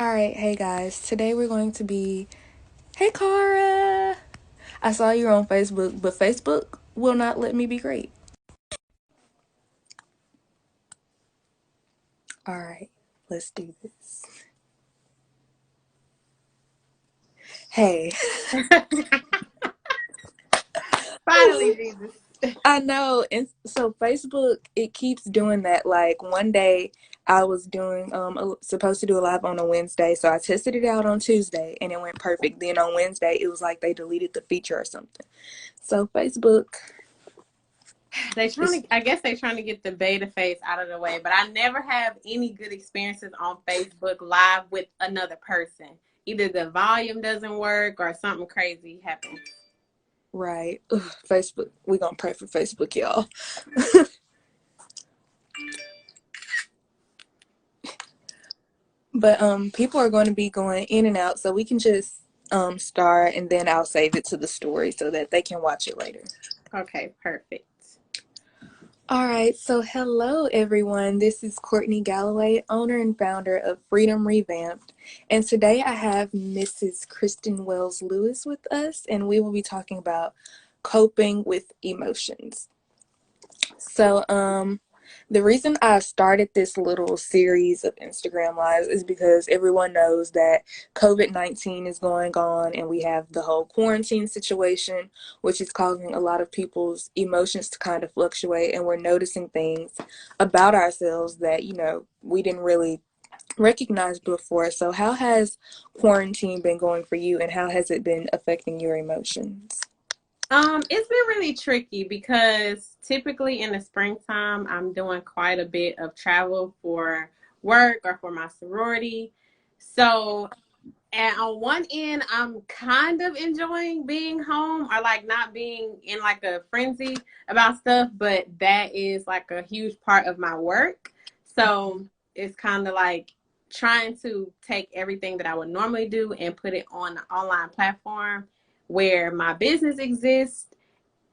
Alright, hey guys. Today we're going to be. Hey Cara! I saw you on Facebook, but Facebook will not let me be great. Alright, let's do this. Hey, Finally, Jesus. I know. And so Facebook, it keeps doing that. Like one day I was doing, supposed to do a live on a Wednesday, so I tested it out on Tuesday and it went perfect. Then on Wednesday, it was like they deleted the feature or something. So Facebook is. I guess they trying to get the beta phase out of the way, but I never have any good experiences on Facebook Live with another person. Either the volume doesn't work or something crazy happens. Right. Ugh, Facebook. We gonna pray for Facebook, y'all. But people are going to be going in and out, so we can just start and then I'll save it to the story so that they can watch it later. Okay, perfect. All right, so hello everyone. This is Courtney Galloway, owner and founder of Freedom Revamped. And today I have Mrs. Kristen Wells Lewis with us, and we will be talking about coping with emotions. So, the reason I started this little series of Instagram lives is because everyone knows that COVID-19 is going on and we have the whole quarantine situation, which is causing a lot of people's emotions to kind of fluctuate, and we're noticing things about ourselves that, we didn't really recognize before. So, how has quarantine been going for you, and how has it been affecting your emotions? It's been really tricky because typically in the springtime, I'm doing quite a bit of travel for work or for my sorority. So, and on one end, I'm kind of enjoying being home or like not being in like a frenzy about stuff, but that is like a huge part of my work. So it's kind of like trying to take everything that I would normally do and put it on an online platform where my business exists,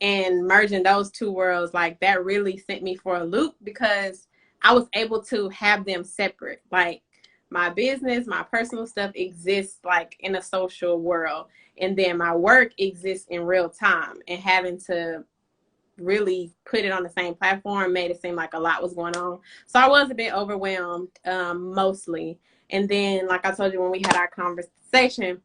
and merging those two worlds, like that really sent me for a loop because I was able to have them separate. Like my business, my personal stuff exists like in a social world, and then my work exists in real time, and having to really put it on the same platform made it seem like a lot was going on. So I was a bit overwhelmed, mostly. And then, like I told you when we had our conversation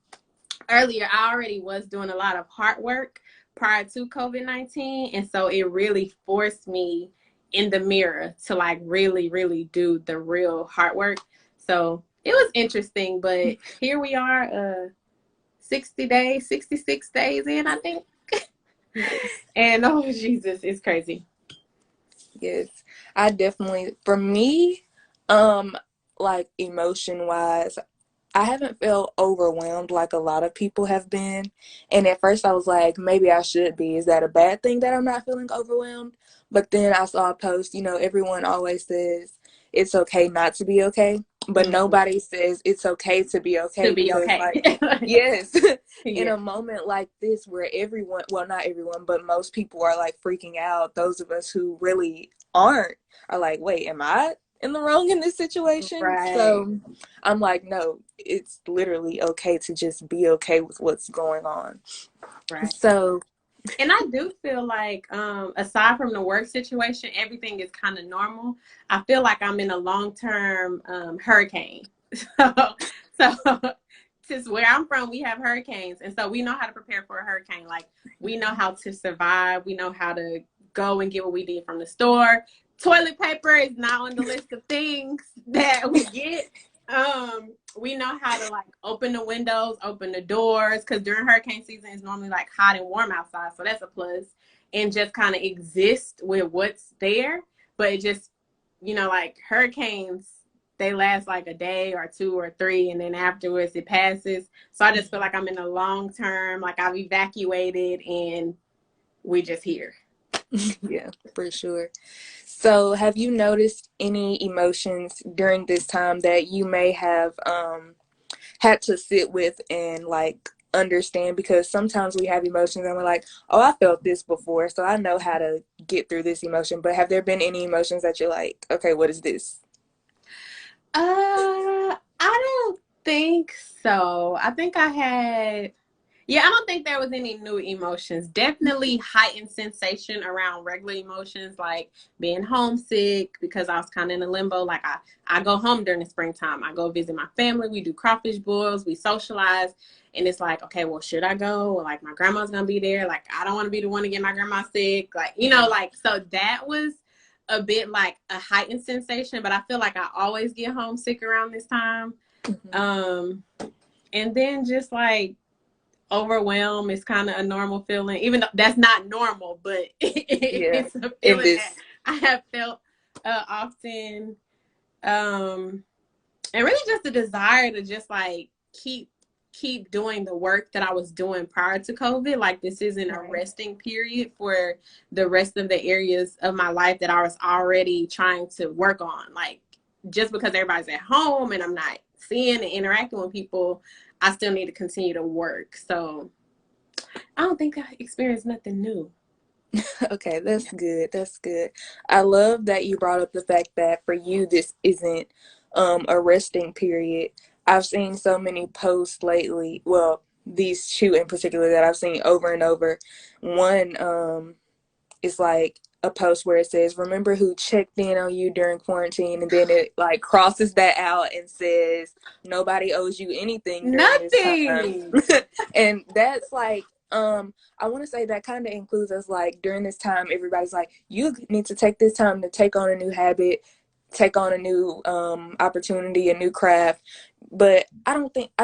earlier, I already was doing a lot of hard work prior to COVID-19. And so it really forced me in the mirror to like really, really do the real hard work. So it was interesting, but here we are, 60 days, 66 days in, I think. Yes. And oh, Jesus, it's crazy. Yes, I definitely, for me, um, like emotion wise, I haven't felt overwhelmed like a lot of people have been. And at first I was like, maybe I should be. Is that a bad thing that I'm not feeling overwhelmed? But then I saw a post, everyone always says it's okay not to be okay, but Mhm. nobody says it's okay to be To okay be because, okay. like, yes, in Yeah. a moment like this where everyone, well, not everyone, but most people are like freaking out, those of us who really aren't are like, wait, am I in the wrong in this situation? Right. So I'm like, no, it's literally okay to just be okay with what's going on. Right. So, And I do feel like, aside from the work situation, everything is kind of normal. I feel like I'm in a long-term hurricane. So, so just where I'm from, we have hurricanes, and so we know how to prepare for a hurricane. Like we know how to survive. We know how to go and get what we need from the store. Toilet paper is not on the list of things that we get. We know how to like open the windows, open the doors, because during hurricane season it's normally like hot and warm outside, so that's a plus. And just kind of exist with what's there. But it just, like hurricanes, they last like a day or two or three, and then afterwards it passes. So I just feel like I'm in the long term, like I've evacuated and we just here. yeah, for sure. So, have you noticed any emotions during this time that you may have had to sit with and like understand? Because sometimes we have emotions and we're like, oh, I felt this before, so I know how to get through this emotion. But have there been any emotions that you're like, okay, what is this? I don't. think so. I think I had, yeah, I don't think there was any new emotions. Definitely heightened sensation around regular emotions like being homesick because I was kind of in a limbo. Like I go home during the springtime. I go visit my family. We do crawfish boils. We socialize. And it's like, okay, well, should I go? Or like my grandma's going to be there. Like I don't want to be the one to get my grandma sick. Like, like, so that was a bit like a heightened sensation. But I feel like I always get homesick around this time. Mm-hmm. Um, and then just like, overwhelm is kind of a normal feeling, even though that's not normal, but Yeah, it's a in feeling that this. I have felt often. Um, and really just the desire to just like keep doing the work that I was doing prior to COVID. Like this isn't a Right. resting period for the rest of the areas of my life that I was already trying to work on. Like just because everybody's at home and I'm not seeing and interacting with people, I still need to continue to work. So I don't think I experienced nothing new. Okay, that's good. That's good. I love that you brought up the fact that for you this isn't a resting period. I've seen so many posts lately. Well, these two in particular that I've seen over and over. One is like a post where it says, "Remember who checked in on you during quarantine," and then it like crosses that out and says, "Nobody owes you anything during this time." Nothing. And that's like I want to say that kind of includes us, like during this time everybody's like, you need to take this time to take on a new habit, take on a new opportunity, a new craft. But I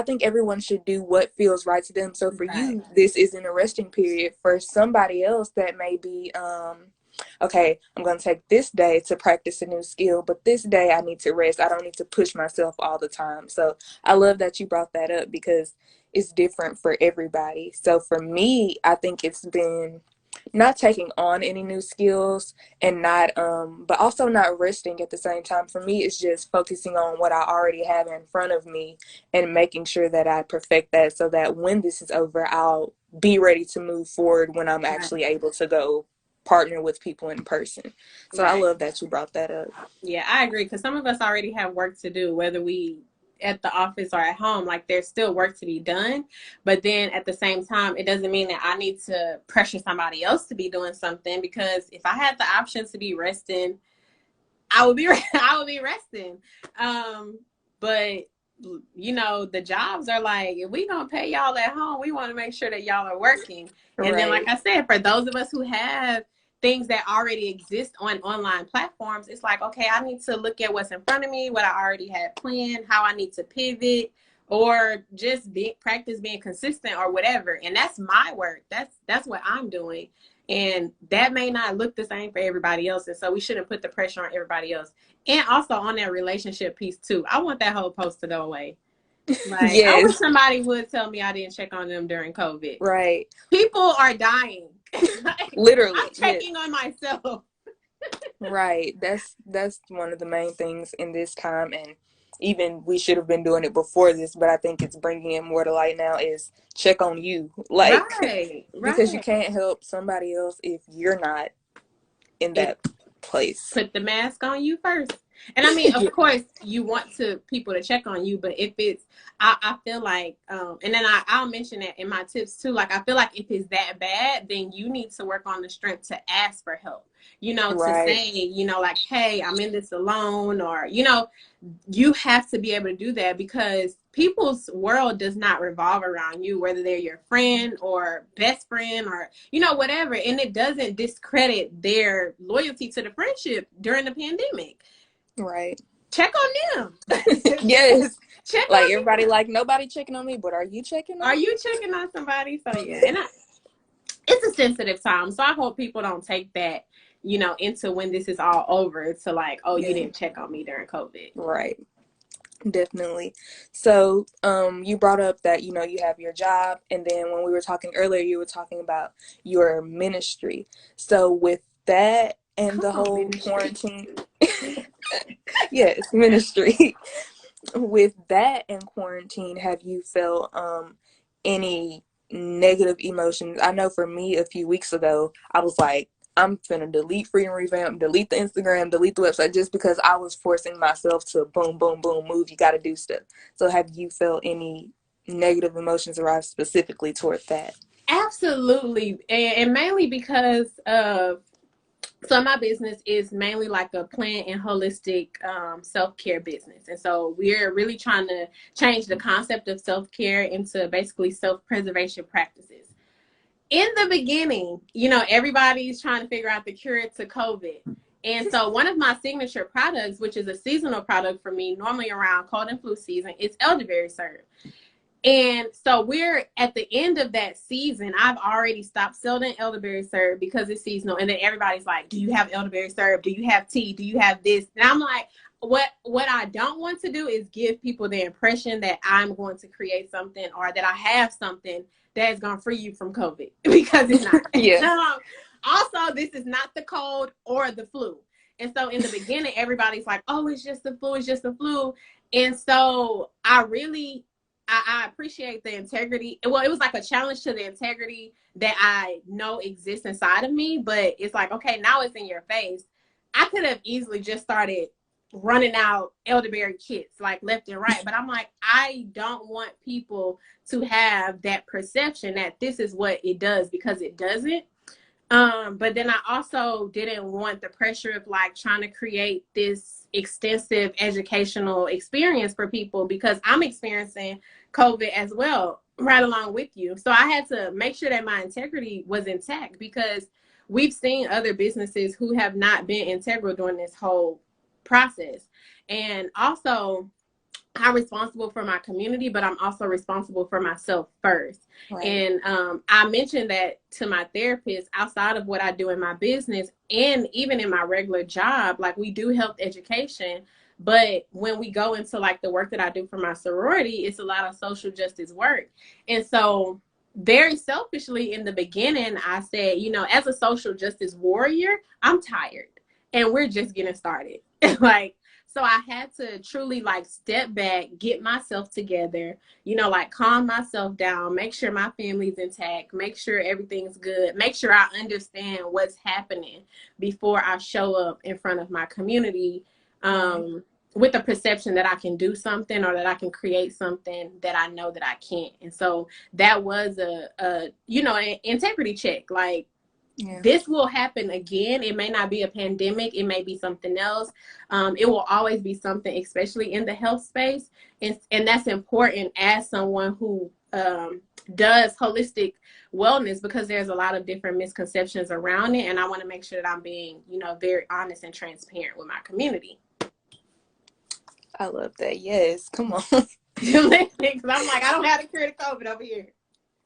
think everyone should do what feels right to them. So for Right. you this isn't a resting period. For somebody else that may be okay, I'm going to take this day to practice a new skill, but this day I need to rest. I don't need to push myself all the time. So I love that you brought that up because it's different for everybody. So for me, I think it's been not taking on any new skills and not but also not resting at the same time. For me it's just focusing on what I already have in front of me and making sure that I perfect that so that when this is over I'll be ready to move forward when I'm Right. actually able to go partner with people in person. So I Right. love that you brought that up. Yeah, I agree. Because some of us already have work to do, whether we at the office or at home. Like there's still work to be done, but then at the same time, it doesn't mean that I need to pressure somebody else to be doing something. Because if I had the option to be resting, I would be I would be resting. But the jobs are like, if we gonna pay y'all at home, we want to make sure that y'all are working. And then, like Right. I said, for those of us who have things that already exist on online platforms, it's like, okay, I need to look at what's in front of me, what I already had planned, how I need to pivot, or just practice being consistent or whatever. And that's my work. That's what I'm doing. And that may not look the same for everybody else. And so we shouldn't put the pressure on everybody else. And also on that relationship piece too. I want that whole post to go away. Like, I wish Yes. somebody would tell me I didn't check on them during COVID. Right. People are dying. Like, I'm Literally. Yes. checking on myself. Right. That's one of the main things in this time, and even we should have been doing it before this, but I think it's bringing it more to light now is check on you. Like Right, because you right. can't help somebody else if you're not in It that place. put the mask on you first. And I mean, of Yeah. course, you want to people to check on you, but if it's, I feel like, and then I'll mention that in my tips too. Like, I feel like if it's that bad, then you need to work on the strength to ask for help. To Right. say, like, hey, I'm in this alone, or you have to be able to do that because people's world does not revolve around you, whether they're your friend or best friend or whatever, and it doesn't discredit their loyalty to the friendship during the pandemic. Right. Check on them. Yes. Check Like on everybody them. like nobody checking on me, but are you checking Are on me? you checking on somebody? So yeah, and it's a sensitive time, so I hope people don't take that into when this is all over to like, oh, you Yeah. didn't check on me during COVID. Right. Definitely. So, you brought up that you have your job, and then when we were talking earlier, you were talking about your ministry. So, with that and Come the on, whole ministry. quarantine, yes, ministry. With that and quarantine, have you felt any negative emotions? I know for me, a few weeks ago, I was like, I'm finna delete Freedom Revamp, delete the Instagram, delete the website, just because I was forcing myself to boom, boom, boom, move. You got to do stuff. So have you felt any negative emotions arise specifically toward that? Absolutely. And mainly because of, so my business is mainly like a plant and holistic self-care business. And so we're really trying to change the concept of self-care into basically self-preservation practices. In the beginning, everybody's trying to figure out the cure to COVID. And so one of my signature products, which is a seasonal product for me, normally around cold and flu season, is elderberry syrup. And so we're at the end of that season. I've already stopped selling elderberry syrup because it's seasonal. And then everybody's like, do you have elderberry syrup? Do you have tea? Do you have this? And I'm like, what I don't want to do is give people the impression that I'm going to create something or that I have something that's going to free you from COVID, because it's not. Yeah. Also, this is not the cold or the flu. And so in the beginning, everybody's like, oh, it's just the flu. It's just the flu. And so I appreciate the integrity. Well, it was like a challenge to the integrity that I know exists inside of me, but it's like, okay, now it's in your face. I could have easily just started running out elderberry kits like left and right, but I'm like, I don't want people to have that perception that this is what it does, because it doesn't. But then I also didn't want the pressure of like trying to create this extensive educational experience for people, because I'm experiencing COVID as well, right along with you. So I had to make sure that my integrity was intact, because we've seen other businesses who have not been integral during this whole process. And also, I'm responsible for my community, but I'm also responsible for myself first. Right. And I mentioned that to my therapist outside of what I do in my business and even in my regular job. Like, we do health education, but when we go into like the work that I do for my sorority, it's a lot of social justice work. And so very selfishly in the beginning, I said, as a social justice warrior, I'm tired and we're just getting started. Like, so I had to truly like step back, get myself together, like calm myself down, make sure my family's intact, make sure everything's good, make sure I understand what's happening before I show up in front of my community with the perception that I can do something or that I can create something that I know that I can't. And so that was an integrity check. Like, yeah. This will happen again. It may not be a pandemic. It may be something else. It will always be something, especially in the health space. And that's important as someone who does holistic wellness, because there's a lot of different misconceptions around it. And I want to make sure that I'm being, very honest and transparent with my community. I love that. Yes. Come on. Because I'm like, I don't have to cure the COVID over here.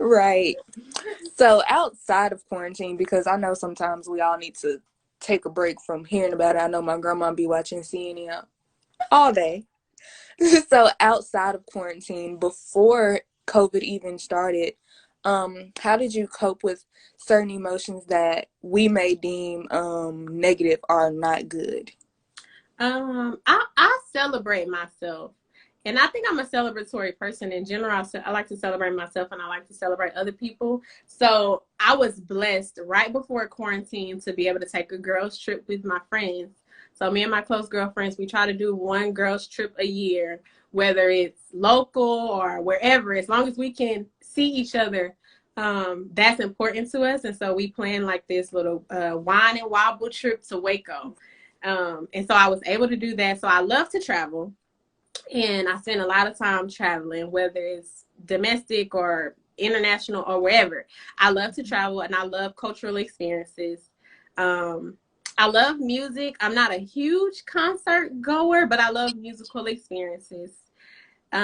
Right. So outside of quarantine, because I know sometimes we all need to take a break from hearing about it. I know my grandma be watching CNN all day. So outside of quarantine, before COVID even started, how did you cope with certain emotions that we may deem negative or not good? I celebrate myself. And I think I'm a celebratory person in general. I like to celebrate myself and I like to celebrate other people. So I was blessed right before quarantine to be able to take a girls trip with my friends. So me and my close girlfriends, we try to do one girls trip a year, whether it's local or wherever, as long as we can see each other. That's important to us. And so we plan like this little wine and wobble trip to Waco. And so I was able to do that. So I love to travel. And I spend a lot of time traveling, whether it's domestic or international or wherever. I love to travel and I love cultural experiences. I love music. I'm not a huge concert goer, but I love musical experiences. What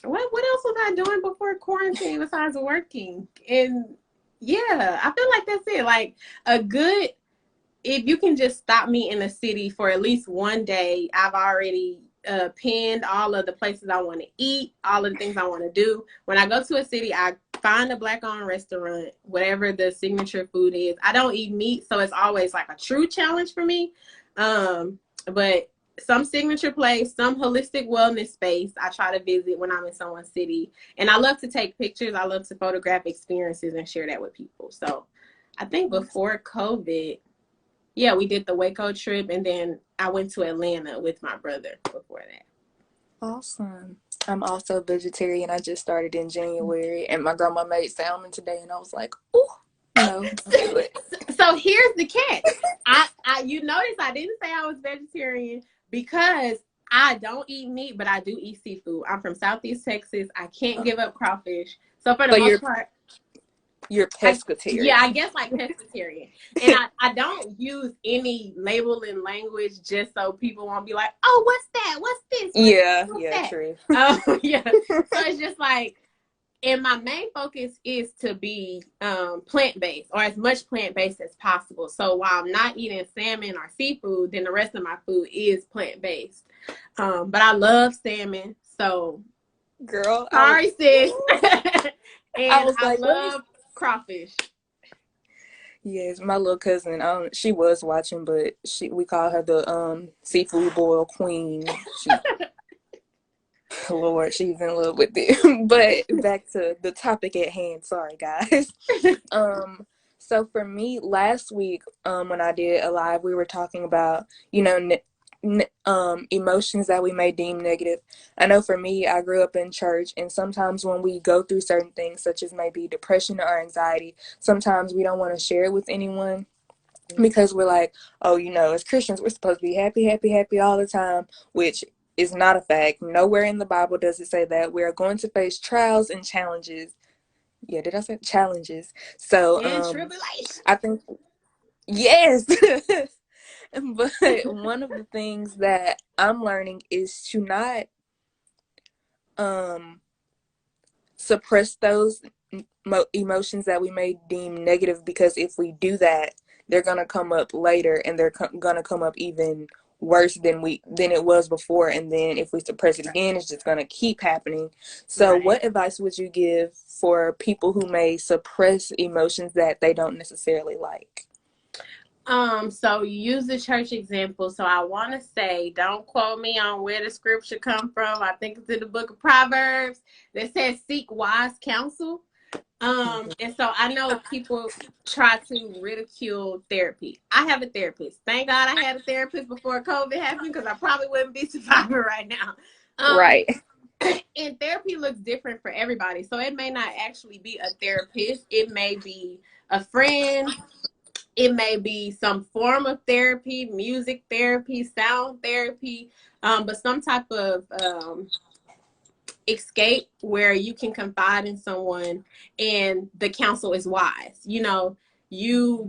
else was I doing before quarantine besides working? And yeah, I feel like that's it. Like if you can just stop me in a city for at least one day, I've already pinned all of the places I want to eat, all of the things I want to do. When I go to a city, I find a Black-owned restaurant, whatever the signature food is. I don't eat meat, so it's always like a true challenge for me. But some signature place, some holistic wellness space, I try to visit when I'm in someone's city. And I love to take pictures. I love to photograph experiences and share that with people. So I think before COVID, yeah, we did the Waco trip, and then I went to Atlanta with my brother before that. Awesome. I'm also vegetarian. I just started in January, and my grandma made salmon today, and I was like, "Ooh, no, don't do it." So here's the catch. You notice I didn't say I was vegetarian because I don't eat meat, but I do eat seafood. I'm from Southeast Texas. I can't give up crawfish. So for the So most part, you're yeah, I pescatarian. guess like pescatarian. And I don't use any labeling language just so people won't be like, oh, what's that? What's this? Yeah, What's yeah, that? true. Yeah. So it's just like, and my main focus is to be plant-based or as much plant-based as possible. So while I'm not eating salmon or seafood, then the rest of my food is plant-based. But I love salmon. So Girl, sorry, sis. I And was I like, let me. love crawfish. Yes, my little cousin. She was watching, but we call her the seafood boil queen. She, Lord, she's in love with it. But back to the topic at hand. Sorry, guys. Um, so for me, last week, when I did a live, we were talking about, emotions that we may deem negative. I know for me, I grew up in church, and sometimes when we go through certain things, such as maybe depression or anxiety, sometimes we don't want to share it with anyone because we're like, oh, as Christians, we're supposed to be happy, happy, happy all the time, which is not a fact. Nowhere in the Bible does it say that. We are going to face trials and challenges. Yeah, did I say challenges? So, And tribulation. I think, yes. But one of the things that I'm learning is to not um suppress those emotions that we may deem negative, because if we do that, they're gonna come up later, and they're gonna come up even worse than it was before. And then if we suppress it again, it's just gonna keep happening. So Right. what advice would you give for people who may suppress emotions that they don't necessarily like? So you use the church example. So I want to say, don't quote me on where the scripture come from. I think it's in the book of Proverbs that says seek wise counsel. And so I know people try to ridicule therapy. I have a therapist. Thank God I had a therapist before COVID happened, because I probably wouldn't be surviving right now. Right. And therapy looks different for everybody. So it may not actually be a therapist. It may be a friend. It may be some form of therapy, music therapy, sound therapy, but some type of escape where you can confide in someone and the counsel is wise. You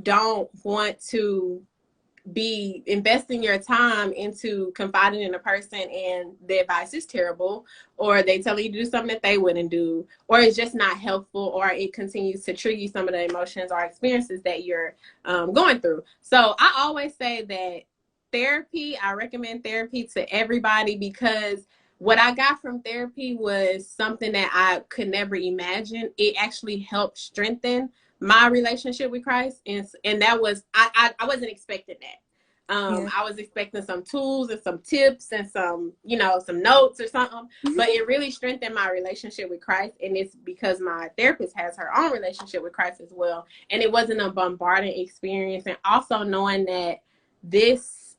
don't want to be investing your time into confiding in a person and the advice is terrible, or they tell you to do something that they wouldn't do, or it's just not helpful, or it continues to trigger some of the emotions or experiences that you're going through. So I always say that I recommend therapy to everybody, because what I got from therapy was something that I could never imagine. It actually helped strengthen my relationship with Christ, and that was I wasn't expecting that. Yeah. I was expecting some tools and some tips and some notes or something, but it really strengthened my relationship with Christ. And it's because my therapist has her own relationship with Christ as well. And it wasn't a bombarding experience. And also knowing that this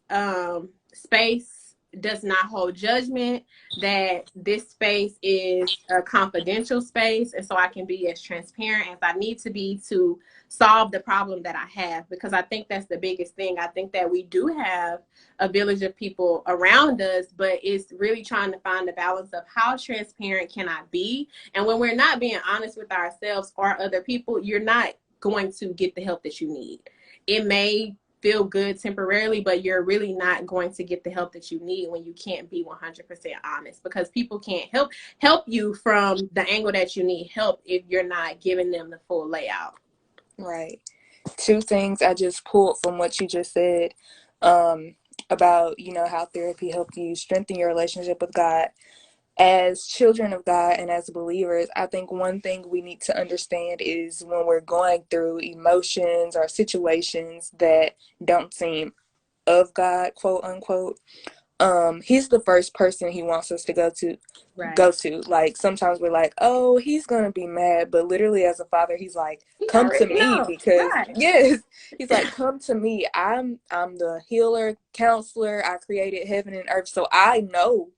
space does not hold judgment, that this space is a confidential space. And so I can be as transparent as I need to be to solve the problem that I have, because I think that's the biggest thing. I think that we do have a village of people around us, but it's really trying to find the balance of how transparent can I be. And when we're not being honest with ourselves or other people, you're not going to get the help that you need. It may feel good temporarily, but you're really not going to get the help that you need when you can't be 100% honest, because people can't help you from the angle that you need help if you're not giving them the full layout. Right. Two things I just pulled from what you just said, about, how therapy helped you strengthen your relationship with God. As children of God and as believers, I think one thing we need to understand is when we're going through emotions or situations that don't seem of God, quote unquote, he's the first person he wants us to Right. go to. Like sometimes we're like, oh, he's gonna be mad, but literally as a father, he's like, He come to already me know. because Right. yes, he's like, come to me. I'm the healer, counselor. I created heaven and earth, so I know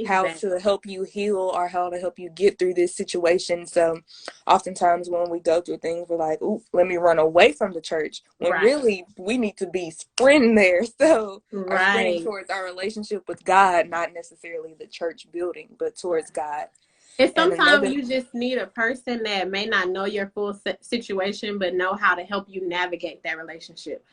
how to Exactly. help you heal or how to help you get through this situation. So oftentimes when we go through things, we're like, ooh, let me run away from the church. When Right. really we need to be sprinting there. So are sprinting Right. towards our relationship with God, not necessarily the church building, but Right. towards God. And And sometimes another, you just need a person that may not know your full situation, but know how to help you navigate that relationship.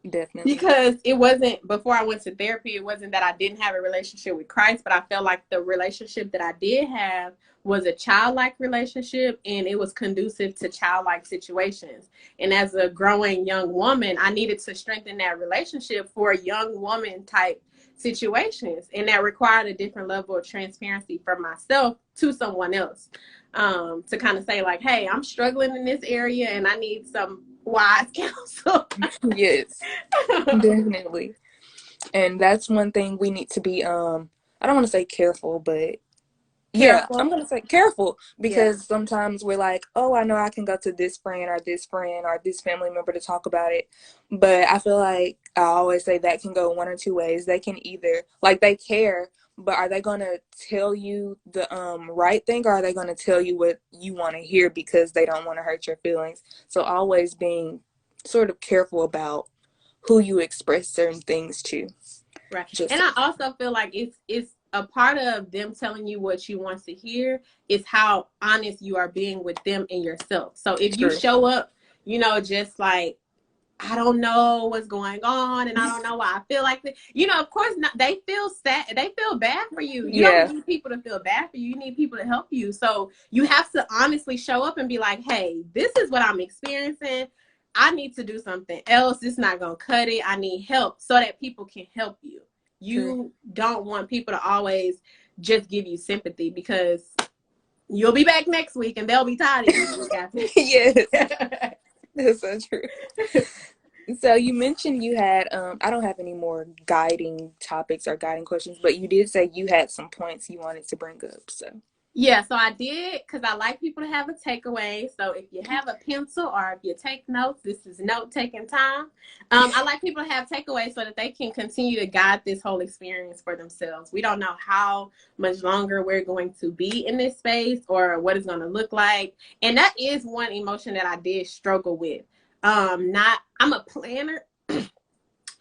definitely. Because it wasn't, before I went to therapy, it wasn't that I didn't have a relationship with Christ, but I felt like the relationship that I did have was a childlike relationship, and it was conducive to childlike situations. And as a growing young woman, I needed to strengthen that relationship for young woman type situations, and that required a different level of transparency from myself to someone else, to kind of say like, hey, I'm struggling in this area and I need some wise counsel. Yes, definitely. And that's one thing we need to be I don't want to say careful, but yeah, I'm Careful. gonna say careful Yeah. because sometimes we're like, oh, I know I can go to this friend or this family member to talk about it. But I feel like I always say that can go one or two ways. They can either like they care, but are they gonna tell you the right thing or are they gonna tell you what you want to hear because they don't want to hurt your feelings? So always being sort of careful about who you express certain things to. Right. Just And I also feel like it's a part of them telling you what you want to hear is how honest you are being with them and yourself. So if you true. show up, just like, I don't know what's going on and I don't know why I feel like this. Of course not, they feel sad. They feel bad for you. You don't Yeah, need people to feel bad for you. You need people to help you. So you have to honestly show up and be like, hey, this is what I'm experiencing. I need to do something else. It's not going to cut it. I need help so that people can help you. true. You don't want people to always just give you sympathy because you'll be back next week and they'll be tired of you the week Yes, after. that's so true. So you mentioned you had I don't have any more guiding topics or guiding questions, but you did say you had some points you wanted to bring up. So Yeah, so I did because I like people to have a takeaway. So if you have a pencil or if you take notes, this is note taking time. I like people to have takeaways so that they can continue to guide this whole experience for themselves. We don't know how much longer we're going to be in this space or what it's going to look like. And that is one emotion that I did struggle with. Not I'm a planner,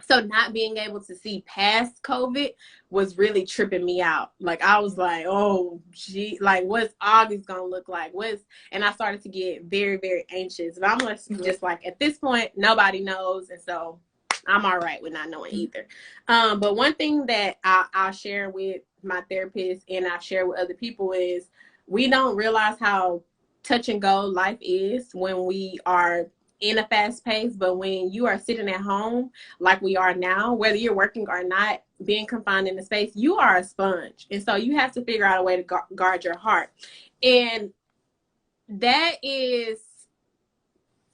so not being able to see past COVID was really tripping me out. Like I was like, oh gee, like what's August gonna look like? And I started to get very, very anxious. But I'm just like at this point, nobody knows, and so I'm all right with not knowing either. But one thing that I'll share with my therapist and I share with other people is we don't realize how touch and go life is when we are in a fast pace, but when you are sitting at home like we are now, whether you're working or not, being confined in the space, you are a sponge. And so you have to figure out a way to guard your heart. And that is,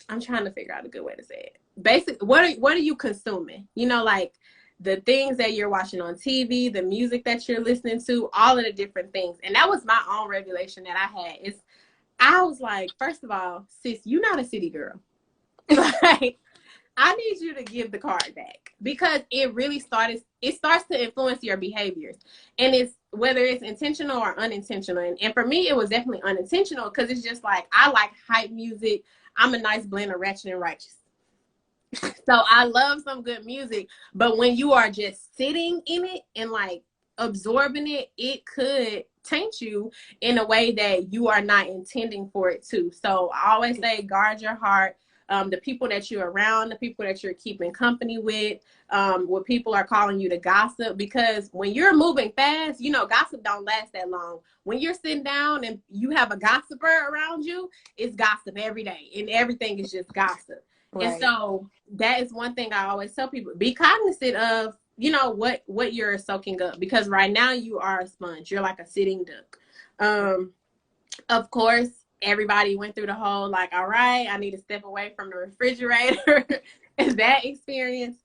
I'm trying to figure out a good way to say it. Basically, what are you consuming? Like the things that you're watching on TV, the music that you're listening to, all of the different things. And that was my own revelation that I had. I was like, first of all, sis, you're not a city girl. Like, I need you to give the card back because it starts to influence your behaviors. And it's whether it's intentional or unintentional. And for me, it was definitely unintentional because it's just like I like hype music. I'm a nice blend of ratchet and righteous. So I love some good music, but when you are just sitting in it and like absorbing it, it could taint you in a way that you are not intending for it to. So I always say guard your heart. The people that you're around, the people that you're keeping company with, what people are calling you to gossip, because when you're moving fast, gossip don't last that long. When you're sitting down and you have a gossiper around you, it's gossip every day and everything is just gossip. And right. so that is one thing I always tell people: be cognizant of, what you're soaking up, because right now you are a sponge. You're like a sitting duck. Of course, everybody went through the whole like, all right, I need to step away from the refrigerator. That experience.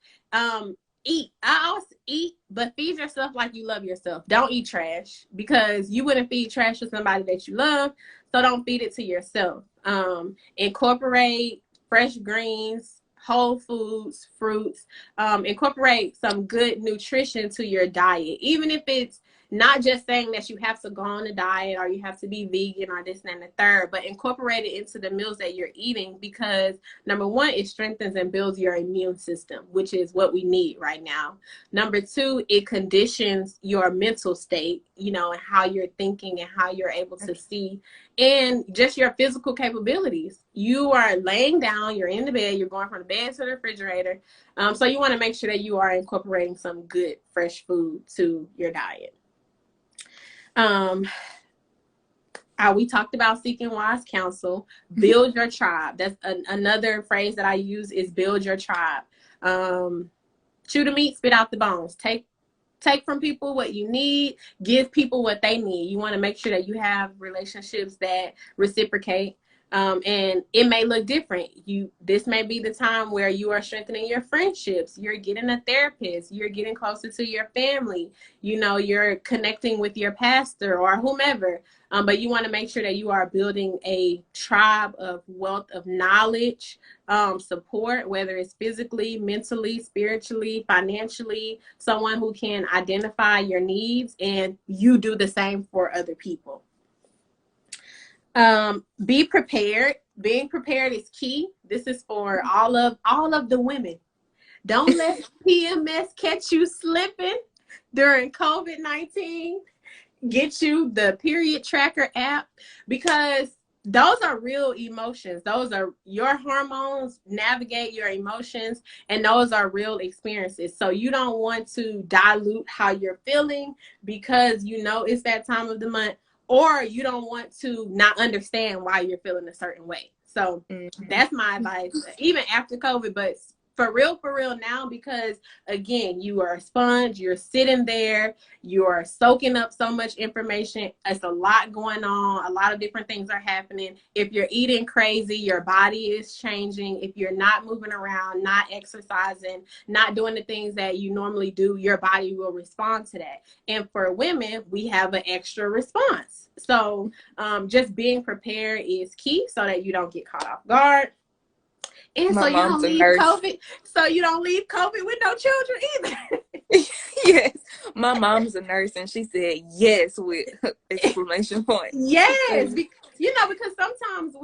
eat. I always eat, but feed yourself like you love yourself. Don't eat trash, because you wouldn't feed trash to somebody that you love. So don't feed it to yourself. Incorporate fresh greens, whole foods, fruits. Incorporate some good nutrition to your diet, even if it's not just saying that you have to go on a diet or you have to be vegan or this and the third, but incorporate it into the meals that you're eating, because number one, it strengthens and builds your immune system, which is what we need right now. Number two, it conditions your mental state, and how you're thinking and how you're able to see, and just your physical capabilities. You are laying down, you're in the bed, you're going from the bed to the refrigerator. So you want to make sure that you are incorporating some good, fresh food to your diet. We talked about seeking wise counsel. Build your tribe. That's another phrase that I use, is build your tribe. Chew the meat, spit out the bones. Take from people what you need, give people what they need. You want to make sure that you have relationships that reciprocate. And it may look different. This may be the time where you are strengthening your friendships. You're getting a therapist. You're getting closer to your family. You're connecting with your pastor or whomever. But you want to make sure that you are building a tribe of wealth of knowledge, support, whether it's physically, mentally, spiritually, financially, someone who can identify your needs, and you do the same for other people. Be prepared. Being prepared is key. This is for all of the women. Don't let PMS catch you slipping during COVID-19. Get you the period tracker app, because those are real emotions. Those are your hormones navigate your emotions, and those are real experiences. So you don't want to dilute how you're feeling because it's that time of the month, or you don't want to not understand why you're feeling a certain way. So that's my advice, even after COVID, but for real now, because again, you are a sponge, you're sitting there, you're soaking up so much information. It's a lot going on. A lot of different things are happening. If you're eating crazy, your body is changing. If you're not moving around, not exercising, not doing the things that you normally do, your body will respond to that. And for women, we have an extra response. So just being prepared is key, so that you don't get caught off guard. And so you don't leave COVID. So you don't leave COVID with no children either. Yes, my mom's a nurse, and she said yes with exclamation point. Yes, because sometimes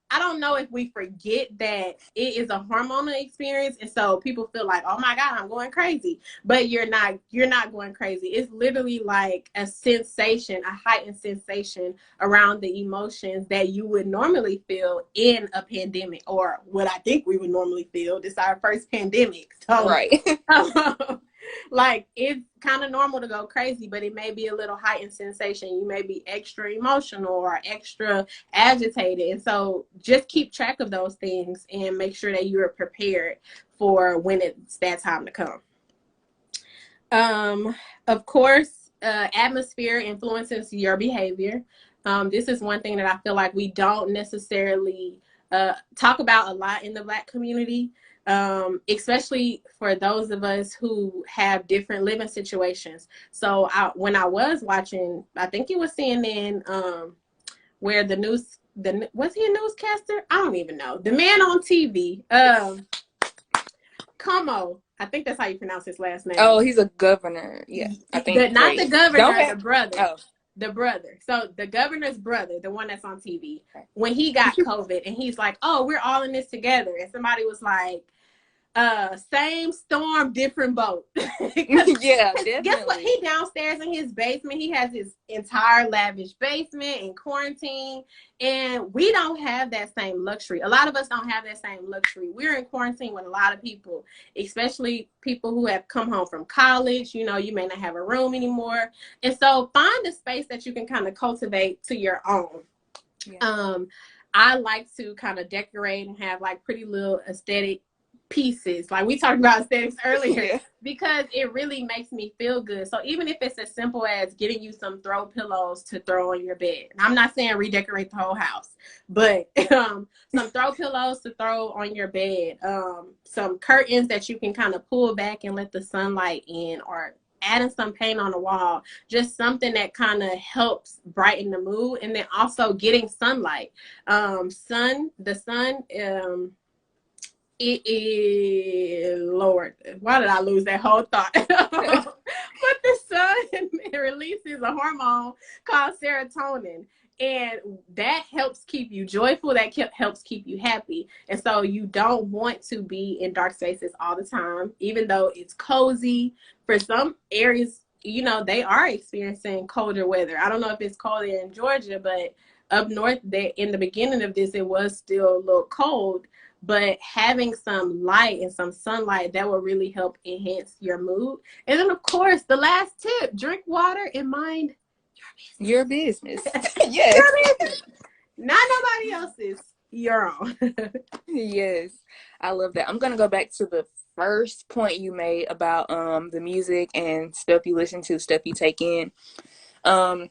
I don't know if we forget that it is a hormonal experience, and so people feel like, oh my God, I'm going crazy. But you're not going crazy. It's literally like a sensation, a heightened sensation around the emotions that you would normally feel in a pandemic, or what I think we would normally feel. This is our first pandemic. So right. like, it's kind of normal to go crazy, but it may be a little heightened sensation. You may be extra emotional or extra agitated. And so just keep track of those things and make sure that you're prepared for when it's that time to come. Of course, atmosphere influences your behavior. This is one thing that I feel like we don't necessarily talk about a lot in the Black community. Especially for those of us who have different living situations. So when I was watching, I think it was CNN, where was he a newscaster? I don't even know. The man on TV, Como, I think that's how you pronounce his last name. Oh, he's a governor. Yeah, I think. Not the governor, the brother. Oh. The brother. So the governor's brother, the one that's on TV, when he got COVID, and he's like, oh, we're all in this together. And somebody was like, same storm, different boat. Yeah, definitely. Guess what? He downstairs in his basement. He has his entire lavish basement in quarantine, and we don't have that same luxury. A lot of us don't have that same luxury. We're in quarantine with a lot of people, especially people who have come home from college. You may not have a room anymore, and so find a space that you can kind of cultivate to your own. Yeah. I like to kind of decorate and have like pretty little aesthetic pieces. Like we talked about aesthetics earlier, Yeah. because it really makes me feel good. So even if it's as simple as getting you some throw pillows to throw on your bed, and I'm not saying redecorate the whole house, but some throw pillows to throw on your bed, some curtains that you can kind of pull back and let the sunlight in, or adding some paint on the wall, just something that kind of helps brighten the mood. And then also getting sunlight. The sun, it is, Lord, why did I lose that whole thought? But the sun, it releases a hormone called serotonin, and that helps keep you joyful. That helps keep you happy. And so you don't want to be in dark spaces all the time, even though it's cozy. For some areas, they are experiencing colder weather. I don't know if it's colder in Georgia, but up north, in the beginning of this, it was still a little cold. But having some light and some sunlight, that will really help enhance your mood. And then, of course, the last tip: drink water and mind Your business. Yes. your business, not nobody else's. Your own. Yes. I love that. I'm gonna go back to the first point you made about the music and stuff you listen to, stuff you take in. Um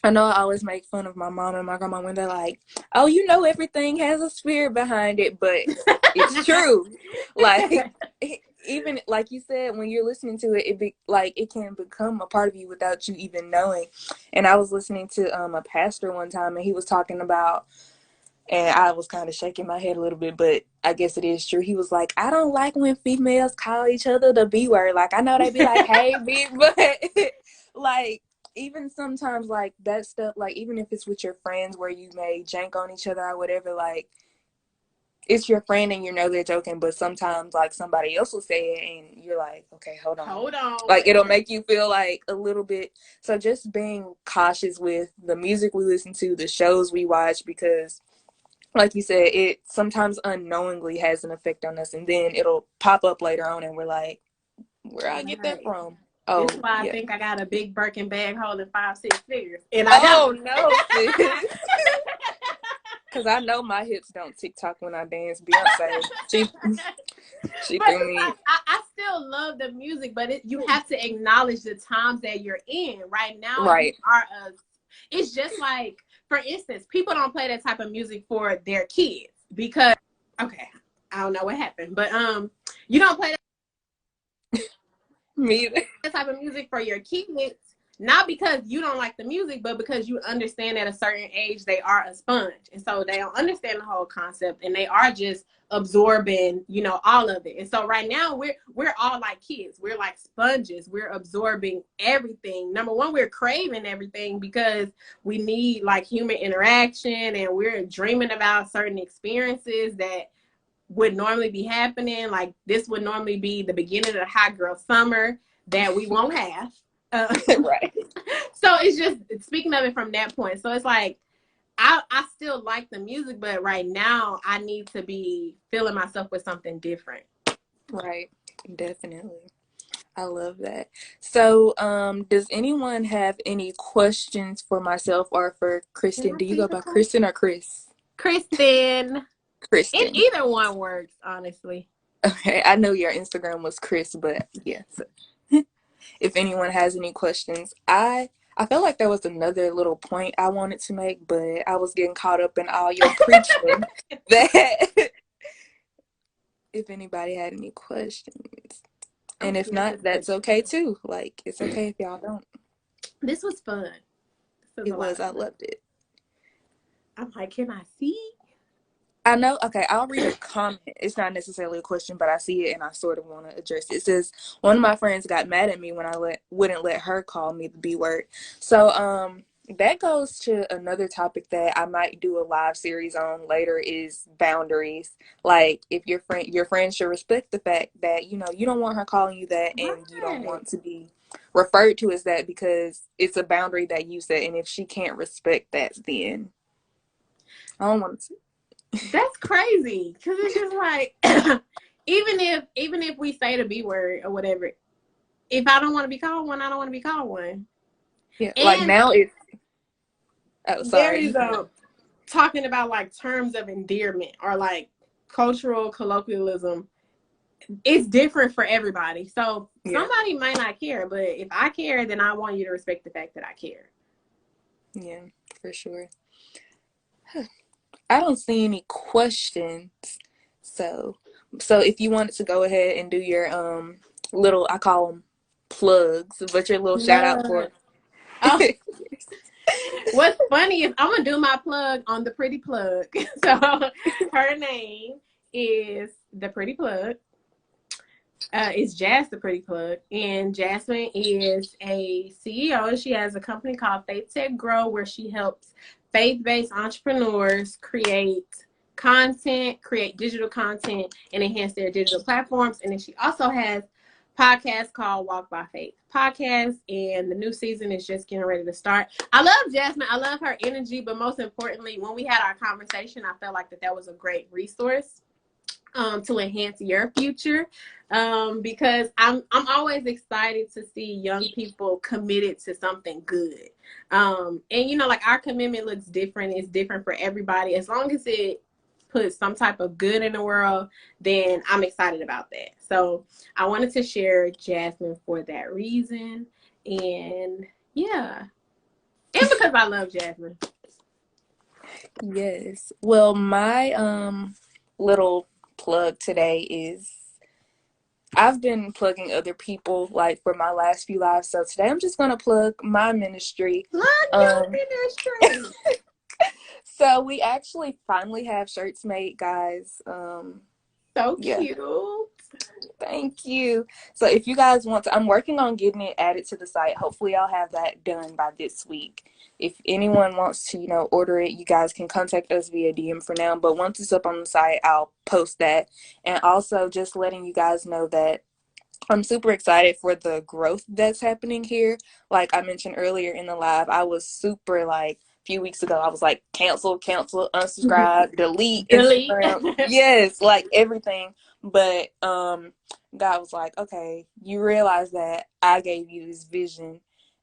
I know I always make fun of my mom and my grandma when they're like, "Oh, everything has a spirit behind it," but it's true. Like, even like you said, when you're listening to it, it can become a part of you without you even knowing. And I was listening to a pastor one time, and he was talking about, and I was kind of shaking my head a little bit, but I guess it is true. He was like, "I don't like when females call each other the B word. Like, I know they be like, hey, B,' but like, even sometimes, like, that stuff, like, even if it's with your friends where you may jank on each other or whatever, like, it's your friend and they're joking, but sometimes, like, somebody else will say it and you're like, okay, hold on. Hold on, Like, wait. it'll make you feel like a little bit. So just being cautious with the music we listen to, the shows we watch, because like you said, it sometimes unknowingly has an effect on us, and then it'll pop up later on, and we're like, "Where I get that Right. from?" This is Oh why I yeah. think I got a big Birkin bag holding 5, 6 figures, and I Oh don't. no, sis. Because I know my hips don't TikTok when I dance. Beyonce, she But threw it's me like I still love the music, but you have to acknowledge the times that you're in. Right now, you right. are a. It's just like, for instance, people don't play that type of music for their kids because, okay, I don't know what happened, but you don't play Me either. that type of music for your kids, not because you don't like the music, but because you understand at a certain age they are a sponge. And so they don't understand the whole concept, and they are just absorbing, all of it. And so right now we're all like kids. We're like sponges. We're absorbing everything. Number one, we're craving everything because we need like human interaction, and we're dreaming about certain experiences that would normally be happening. Like this would normally be the beginning of the hot girl summer that we won't have. Right. So it's just speaking of it from that point. So it's like I still like the music, but right now I need to be filling myself with something different. Right. Definitely. I love that. So, does anyone have any questions for myself or for Can Kristen? I Do you see go the by question? Kristen or Chris? Kristen. It Kristen. either one works, honestly. Okay, I know your Instagram was Chris, but yeah. So if anyone has any questions, I felt like there was another little point I wanted to make, but I was getting caught up in all your preaching that if anybody had any questions. I'm And if scared not, to that's touch okay too. Like, it's okay if y'all don't. it. This was fun. This was It a lot was, of I fun. loved it. I'm like, can I see? I know. Okay, I'll read a comment. It's not necessarily a question, but I see it and I sort of want to address it. It says one of my friends got mad at me when I wouldn't let her call me the B word. So that goes to another topic that I might do a live series on later is boundaries. Like if your friend should respect the fact that you don't want her calling you that and you don't Right. want to be referred to as that because it's a boundary that you set, and if she can't respect that, then I don't want to. That's crazy because it's just like even if we say the B word or whatever, if I don't want to be called one, I don't want to be called one. Yeah, like And now it's. Oh, there sorry. is a talking about like terms of endearment or like cultural colloquialism. it's different for everybody. So Yeah. somebody might not care, but if I care, then I want you to respect the fact that I care. Yeah, for sure. I don't see any questions. So, so if you wanted to go ahead and do your little, I call them plugs, but your little shout out Look. for. Oh, what's funny is I'm gonna do my plug on the Pretty Plug. So her name is the Pretty Plug. Is Jazz the Pretty Plug, and Jasmine is a CEO. She has a company called Faith Tech Grow, where she helps faith-based entrepreneurs create digital content, and enhance their digital platforms. And then she also has podcast called Walk by Faith podcast, and the new season is just getting ready to start. I love Jasmine. I love her energy, but most importantly, when we had our conversation, I felt like that was a great resource to enhance your future, because I'm always excited to see young people committed to something good, and like our commitment looks different. It's different for everybody. As long as it puts some type of good in the world, then I'm excited about that. So I wanted to share Jasmine for that reason, and yeah, and because I love Jasmine. Yes. Well, my little plug today is I've been plugging other people like for my last few lives. So today I'm just gonna plug my ministry. Love your Um ministry. so we actually finally have shirts made, guys. So Yeah. cute. Thank you. So if you guys want to, I'm working on getting it added to the site. Hopefully I'll have that done by this week. If anyone wants to, order it, you guys can contact us via DM for now. But once it's up on the site, I'll post that. And also just letting you guys know that I'm super excited for the growth that's happening here. Like I mentioned earlier in the live, I was super like a few weeks ago, I was like cancel, unsubscribe, delete Delete. Instagram. Yes, like everything. But God was like, okay, you realize that I gave you this vision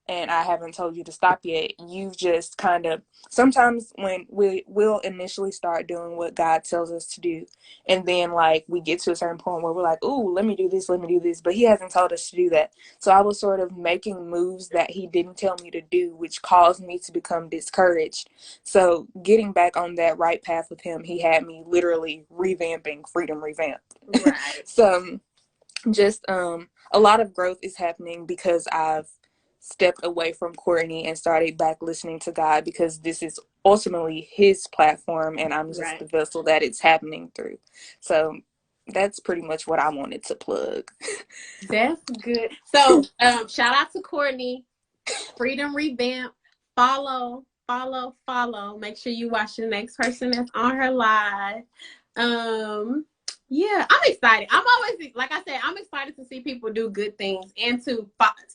and I haven't told you to stop yet. You've just kind of sometimes when we will initially start doing what God tells us to do, and then like we get to a certain point where we're like, ooh, let me do this, but he hasn't told us to do that. So I was sort of making moves that he didn't tell me to do, which caused me to become discouraged. So getting back on that right path with him, he had me literally revamping Freedom Revamped. Right. So just a lot of growth is happening because I've stepped away from Courtney and started back listening to God, because this is ultimately his platform and I'm just the Right. vessel that it's happening through. So that's pretty much what I wanted to plug. That's good. So, shout out to Courtney, Freedom Revamp. Follow. Make sure you watch the next person that's on her live. Um, yeah, I'm excited. I'm always, like I said, I'm excited to see people do good things and to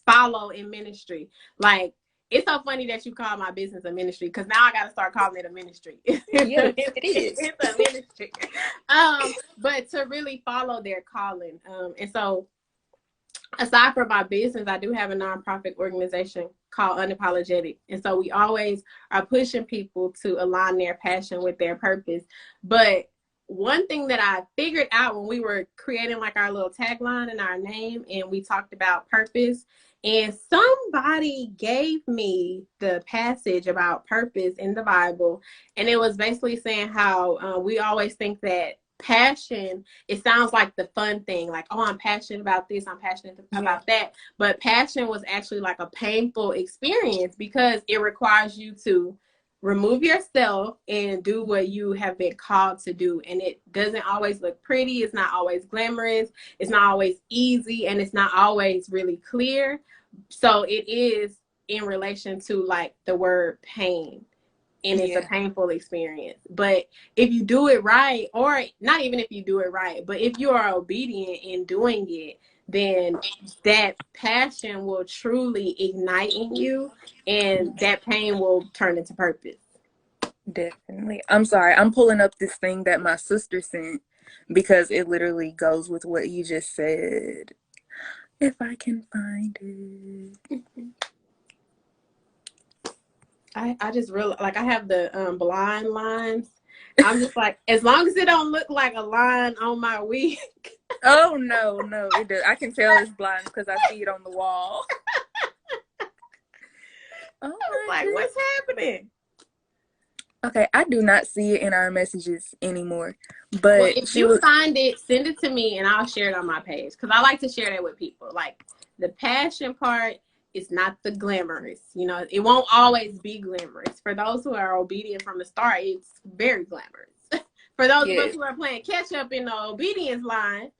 follow in ministry. Like, it's so funny that you call my business a ministry, because now I got to start calling it a ministry. Yes, it is. It's a ministry. But to really follow their calling. And so aside from my business, I do have a nonprofit organization called Unapologetic. And so we always are pushing people to align their passion with their purpose. But one thing that I figured out when we were creating like our little tagline and our name, and we talked about purpose, and somebody gave me the passage about purpose in the Bible. And it was basically saying how we always think that passion, it sounds like the fun thing, like, oh, I'm passionate about this, I'm passionate Yeah, about that. But passion was actually like a painful experience, because it requires you to remove yourself and do what you have been called to do. And it doesn't always look pretty. It's not always glamorous. It's not always easy. And it's not always really clear. So it is in relation to like the word pain, and it's a yeah, painful experience. But if you do it right, or not even if you do it right, but if you are obedient in doing it, then that passion will truly ignite in you, and that pain will turn into purpose. definitely. I'm sorry, I'm pulling up this thing that my sister sent because it literally goes with what you just said. If I can find it. I just really like, I have the blind lines. I'm just like, as long as it don't look like a line on my wig. Oh no, no, it does. I can tell it's blinds because I see it on the wall. Oh I was my like, goodness. what's happening? Okay, I do not see it in our messages anymore. Well, But if she you was, find it, send it to me and I'll share it on my page because I like to share that with people. Like the passion part is not the glamorous. You know, it won't always be glamorous. For those who are obedient from the start, it's very glamorous. For those of us yes, who are playing catch up in the obedience line,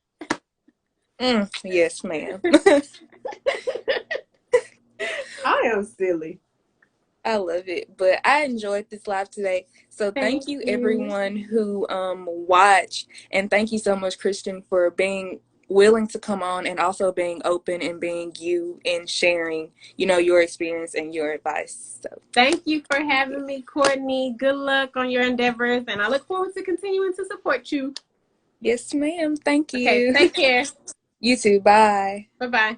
yes, ma'am. I am silly. I love it. But I enjoyed this live today. So thank Thank you you. everyone who watched, and thank you so much, Christian, for being willing to come on and also being open and being you and sharing, your experience and your advice. So Thank you for thank you. having me, Courtney. Good luck on your endeavors, and I look forward to continuing to support you. Yes, ma'am. Thank Okay, you. take care. You too. Bye. Bye bye.